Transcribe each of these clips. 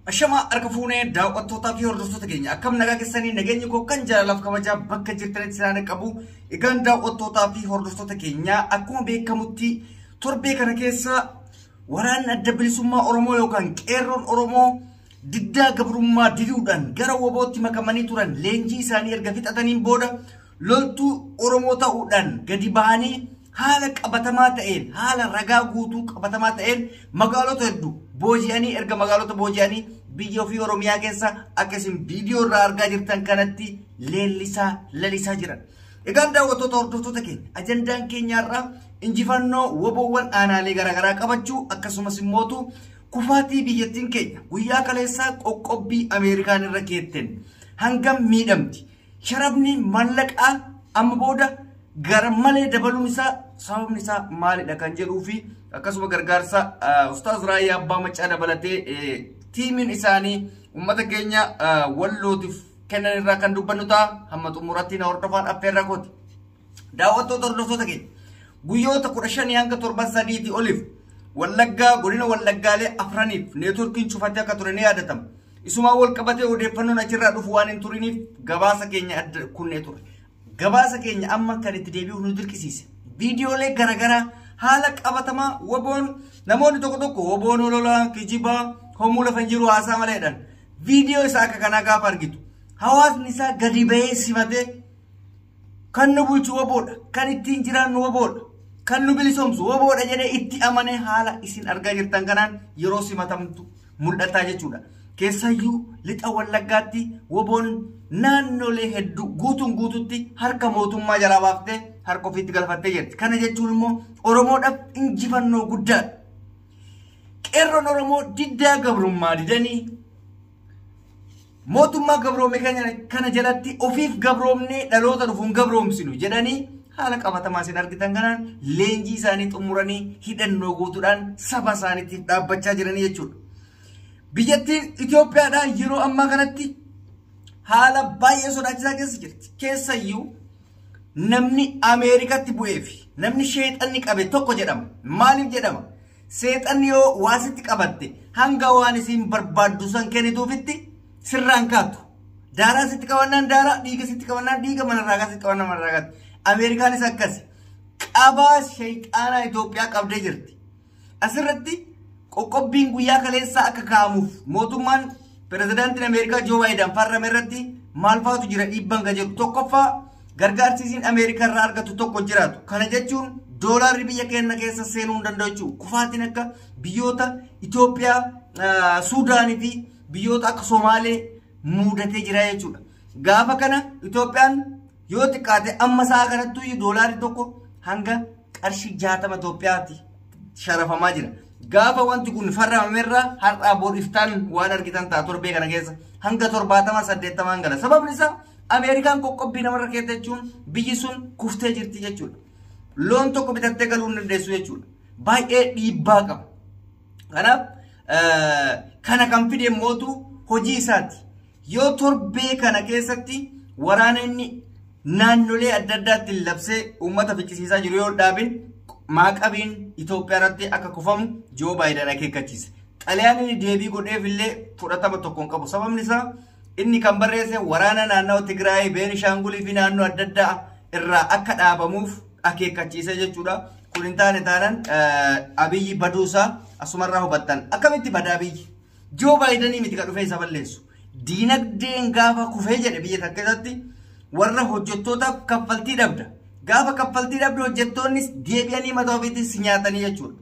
Ashama harka fuunee daawwattootaa fi hordoftoota keenya akkam nagaa keessanii nageenyi koo kan jaalalaaf kabajaa bakka jirtanitti isaan qabu. Egaan daawwattootaa fi hordoftoota keenya akkuma beekamutti torbee kana keessa waraanni adda bilisummaa Oromoo yookaan qeerroon Oromoo diddaa gabrummaa diduudhaan gara wobootti makamanii turan leenjii isaanii erga fixataniin booda loltuu Oromoo ta'uudhaan gadi bahanii haala qabatamaa ta'een haala ragaa guutuu qabatamaa ta'een magaalota hedduu booji'anii erga magaalota booji'anii biyya ofii Oromiyaa keessa akkasiin viidiyoo irraa argaa jirtan kanatti lalisaa jiran. Egaan daawwattoota hordoftoota keenya ajandaan keenyaarraa injifannoo woboowwan aanaalee garaagaraa qabachuu akkasumas immoo kufaatii biyyattiin keenya guyyaa kaleessaa qoqqobbii Ameerikaan irra keetten hangam miidhamti sharafni mallaqaa amma booda gara malee dabaluun isaa sababni isaa maalidha kan jedhuu fi akkasuma gargaarsa Ustaaz Raayyaa Abbaa Maccaa dabalatee tiimiin isaanii uummata keenya wallootiif kennan irraa kan dubbannu ta'a hamma xumuratti na hordofaan affeerra kooti. Daawwattoota hordoftoota keenya guyyoota 15 hanga 7 oliif Wallaggaa godina Wallaggaalee afraniif neetworkiin cufatee akka ture ni yaadatama. Isumaan wal qabatee odeeffannoon achirraa dhufu waan hin turiniif gabaasa keenya adda kunnee ture. Gabaasa keenya amma kan itti deebi'u nu dirqisiise. Viidiyoolee garaagaraa haala qabatamaa woboon namoonni tokko woboon ololaa kijibaa homuu lafa jiru haasaa maleedhaan viidiyoo isaa akka kanaa gaafa argitu hawaasni isaa gadi bahee simatee kan nu bulchu woboodha kan ittiin jiraannu woboodha kan nu bilisoomsu woboodha jedhee itti amanee haala isin argaa jirtan kanaan yeroo simatamtu mul'ataa jechuudha. Keessayyuu lixa Wallaggaatti woboon naannolee hedduu guututti harka mootummaa jalaa baaftee harka ofiitti galfattee jirti. Kana jechuun immoo Oromoodhaaf injifannoo guddaadha. Qeerroon Oromoo diddaa gabrummaa didanii mootummaa gabroome kana jalatti ofiif gabroomnee dhaloota dhufuun gabroomsinu jedhanii haala qabatamaa isin argitan kanaan leenjii isaanii xumuranii hidhannoo guutuudhaan saba isaaniitiif dhaabbachaa jiranii jechuudha. Biyyattiin Itoophiyaadhaa yeroo ammaa kanatti haala baay'ee sodaachisaa keessa jirti. Keessayyuu namni Ameerikaatti bu'ee fi namni sheexanni qabe tokko jedhama. Maaliif jedhama? Seexanni yoo waasitti qabatte hanga waan isin barbaaddu san kennituufitti sirraan kaatu. Daaraa sitti qabannaan daaraa, dhiiga sitti qabannaan dhiiga, manarraagaa sitti qabannaan manarraagaatti. Ameerikaanis akkasi. Qabaa sheexaanaa Itoophiyaa qabdee jirti. Asirratti qoqqobbiin guyyaa kaleessaa akka kaa'amuuf mootummaan pirezidaantiin Ameerikaa Joo Baayiden farrame irratti maal faatu jira dhiibban kan jedhu tokkoffaa gargaarsiisiin Ameerikaa irraa argatu tokko jiraatu. Kana jechuun doolaarri biyya keenya keessa seenuu hin danda'u jechuudha. Kufaatiin akka biyyoota Itoophiyaa, Suudaanii fi biyyoota akka Somaalee muudatee jira jechuudha. Gaafa kana Itoophiyaan yoo xiqqaate amma sa'a kanattuu doolaarri tokko hanga qarshii 60 Itoophiyaatti sharafamaa jira. Gaafa wanti kun farramamerraa har'aa boodiftaan waan argitan ta'a torbee kana keessa hanga 70-80 gala. Sababni isaa Ameerikaan qoqqobbii namarra keessa jechuun biyyi sun kuftee jirti jechuudha. Loon tokko bitattee galuu hin dandeessu jechuudha. Baay'ee dhiibbaa qaba. Kanaaf kana kan fide mootu hojii isaati. Yoo torbee kana keessatti waraana inni naannolee adda addaatti labsee uummata ficcisiisaa jiru yoo dhaabin maaqabiin Itoophiyaa irratti akka kufamu Joo Baayiden akeekkachiise. Xalayaan inni deebii godheef illee fudhatama tokko hin qabu. Sababni isaa inni kan barreesse waraana naannoo Tigraay, Beenishaangulii fi naannoo adda addaa irraa akka dhaabamuuf akeekkachiise jechuudha. Kun hin taane taanaan Abiyyi baduusaa asumarraa hubattan. Akkamitti bada Abiyyi? Joo Baayidanii miti kan dhufee isa balleessu. Diinagdeen gaafa kufee jedhe biyya takka keessatti warra hojjettootaaf kaffaltii dhabda. Gaafa kaffaltii dhabdu hojjettoonnis deebi'anii mataa ofiitis nyaatanii jechuudha.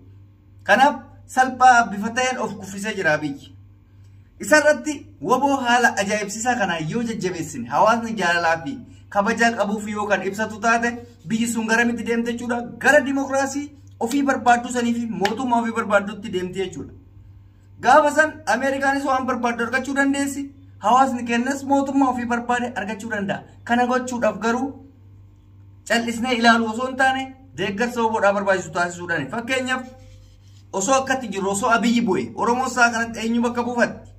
Kanaaf salphaa bifa ta'een of kuffisee jira Abiyyi. Isarratti woboo haala ajaa'ibsiisaa kanaa yoo jajjabeessine hawaasni jaalalaa fi kabajaa qabuuf yoo kan ibsatu taate biyyi sun garamitti deemte jechuudha. Gara dimokiraasii ofii barbaaddu sanii fi mootummaa ofii barbaaddutti deemte jechuudha. Gaafa san Ameerikaanis waan barbaaddu argachuu dandeessi. Hawaasni kennas mootummaa ofii barbaade argachuu danda'a. Kana gochuudhaaf garuu callisnee ilaalu osoo hin taane deeggarsa woboodhaa barbaachisu taasisuudhaani. Fakkeenyaaf osoo akkatti jiru osoo Abiyyi bu'e Oromoo isaa kanatti eenyu bakka buufatti?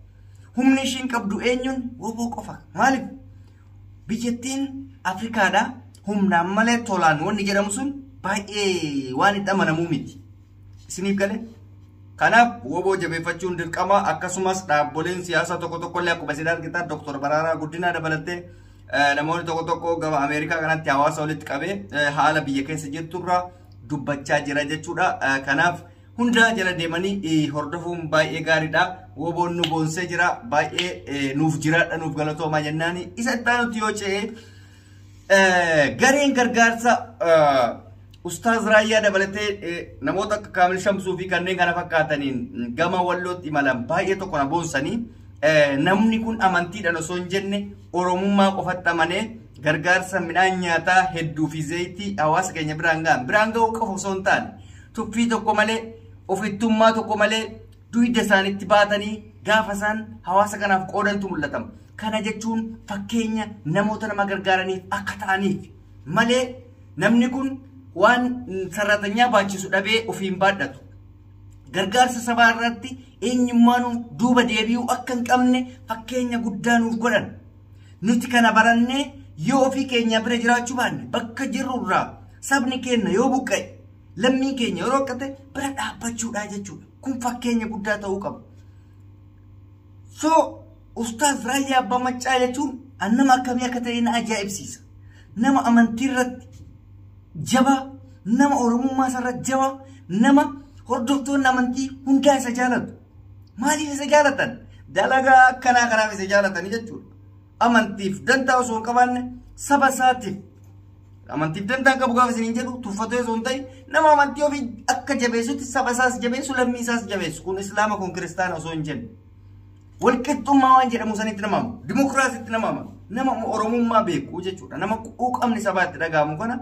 Humni ishiin qabdu eenyuun woboo qofa. Maaliif? Biyyattiin Afrikaadhaa humnaan malee tolaan wanni jedhamu sun baay'ee waan itti amanamuu miti. Isiniif galee? Kanaaf woboo jabeeffachuun dirqama akkasumas dhaabboleen siyaasaa tokko tokkollee akkuma isin argitan Dr. Bararaa Guddinaa dabalatee namoonni tokko tokko gama Ameerikaa kanatti hawaasa walitti qabee haala biyya keessa jirturraa dubbachaa jira jechuudha. Kanaaf hunda jala deemanii hordofuun baay'ee gaariidha. Woboon nu boonsee jira baay'ee nuuf jiraadha nuuf galatoomaa jennaani. Isa itti aanutti yoo ce'ee gareen gargaarsa Ustaaz Raayyaa dabalatee namoota akka Kaamil Shamsuu fi kanneen kana fakkaataniin gama Wallootti imalan baay'ee tokko na boonsanii namni kun amantiidhaan osoo hin jenne Oromummaa qofatti amanee gargaarsa midhaan nyaataa hedduu fi zayitii hawaasa keenya biraan ga'uu qofa osoo hin taane tuffii tokko malee ofittummaa tokko malee duyda isaanitti baatanii gaafa isaan hawaasa kanaaf qoodantu mul'atama. Kana jechuun fakkeenya namoota nama gargaaraniif akka ta'aniif malee namni kun waan sarratanyaa baachisu dhabee ofiin baadhatu. Gargaarsa sabaa irratti eenyummaan duuba deebi'uu akka hin qabne fakkeenya guddaa nuuf godhan. Nuti kana barannee yoo ofii keenya bira jiraachuu baanne bakka jirrurraa sabni keenya yoo buqqa'e lammii keenya yeroo akkate bira dhaabbachuudha jechuudha. Kun fakkeenya guddaa ta'uu qaba. So Ustaaz Raayyaa Abbaa Maccaa jechuun nama akkamii akka ta'e na ajaa'ibsiisa. Nama amantii irratti jabaa, nama Oromummaa irratti jabaa, nama hordoftoonni amantii hundaa isa jaalatu. Maaliif isa jaalatan? Dalagaa akkanaa kanaaf isa jaalatanii jechuudha. Amantiif dantaa osoo hin qabaanne saba isaatiif amantiif dantaa qabu gaafa isiniin jedhu tuffatee osoo hin ta'in nama amantii ofii akka jabeessutti saba isaas jabeessu lammii isaas jabeessu. Kun Islaama kun Kiristaana osoo hin jenne. Walqixxummaa waan jedhamu sanitti nama amaanu, dimokiraasiitti nama amaanu, nama Oromummaa beeku jechuudha. Nama quuqamni sabaatti dhaga'amu kana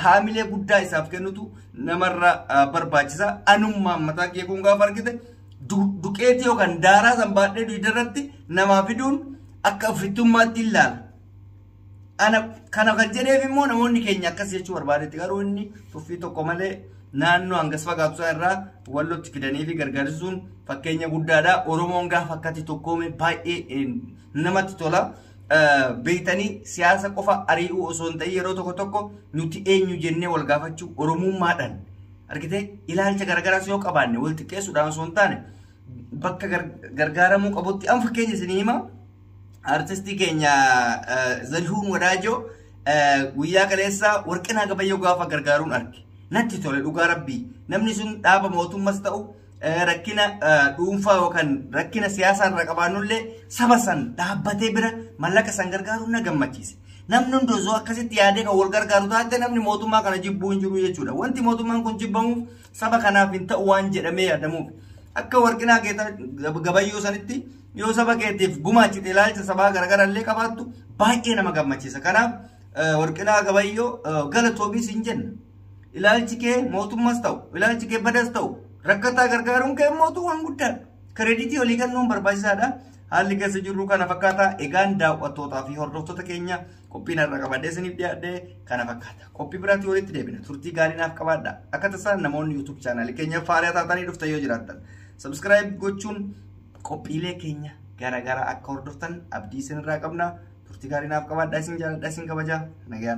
haamilee guddaa isaaf kennutu namarra barbaachisa. Anummaan mataa kee kun gaafa argite duqeetii yookaan daaraa san baadhee duydarratti namaa fiduun akka ofittummaatti ilaala. Kana kan jedheef immoo namoonni keenya akkas jechuu barbaadetti garuu inni tuffii tokko malee naannoo hangas fagaatu irraa Wallootti fidanii fi gargaarsuun fakkeenya guddaadha. Oromoon gaafa akkati tokkoome baay'ee namatti tola. Beektanii siyaasa qofa ari'uu osoo hin ta'in yeroo tokko tokko nuti eenyu jennee wal gaafachuu Oromummaadhaan argitee ilaalcha garagaraas yoo qabaanne wal xiqqeessuudhaan osoo hin taane bakka gargaaramuu qabutti an fakkeenya isinii hima. Artistii keenya Zarihuun Wadaajoo guyyaa kaleessaa Warqinaa Gabayyoo gaafa gargaaruun arge. Natti tole dhugaa rabbii. Namni sun dhaaba mootummaas ta'u rakkina dhuunfaa yookaan rakkina siyaasaa irra qabaannullee saba san dhaabbatee bira mallaqa san gargaaruun na gammachiise. Namni hundoo akkasitti yaadee kan wal gargaaru taate namni mootummaa kana jibbuu hin jiru jechuudha. Wanti mootummaan kun jibbamuuf saba kanaaf hin ta'u waan jedhamee yaadamuuf. Akka Warqinaa Gabayyoo sanitti yoo saba keetiif gumaachite ilaalcha sabaa garagarallee qabaattu baay'ee nama gammachiisa. Kanaaf Warqinaa Gabayyoo galatoomis hin jenna. Ilaalchi kee mootummaas ta'u, ilaalchi kee badaas ta'u, rakkataa gargaaruun kee mootummaan guddaadha. Krediitii olii kennuun barbaachisaadha. Haalli keessa jirru kana fakkaata. Egaan daawwattootaa fi hordoftoota keenya qophiin irra qabadhee isiniif dhiyaadhee kana fakkaata. Qophii biraatti walitti deebina. Turtii gaarii naaf qabaadha. Akka tasaa namoonni YouTube chaanaalii keenya faariyaa taatanii dhuftan yoo jiraattan subscribe gochuun qophiilee keenya gara akka hordoftan abdii isinirraa qabna. Turtii gaarii naaf qabaadha. Isin jaalladha, isin kabajaa. Nagaan.